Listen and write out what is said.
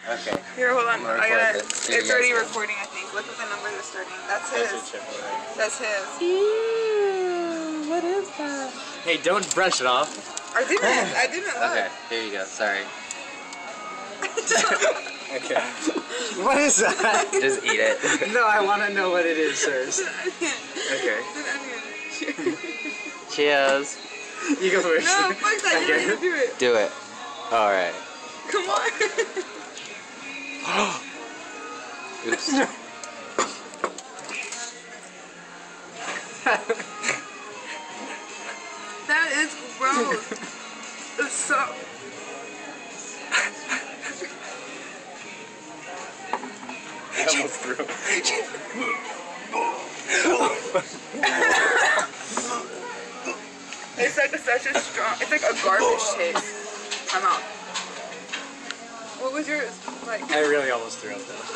Okay. Here, hold on. I gotta. It's It's already recording, I think. Look at the numbers are starting. That's his. That's his. Ew, what is that? Hey, don't brush it off. I didn't look. Okay, here you go. Sorry. Okay. What is that? Just eat it. No, I want to know what it is first. Okay. It's an onion. Cheers. You go first. No, fuck that. You don't need to do it. Do it. All right. Come on. Oops. That is gross. It's so. I almost threw up. It's like such a strong. It's like a garbage taste. I'm out. What was yours like? I really almost threw up though.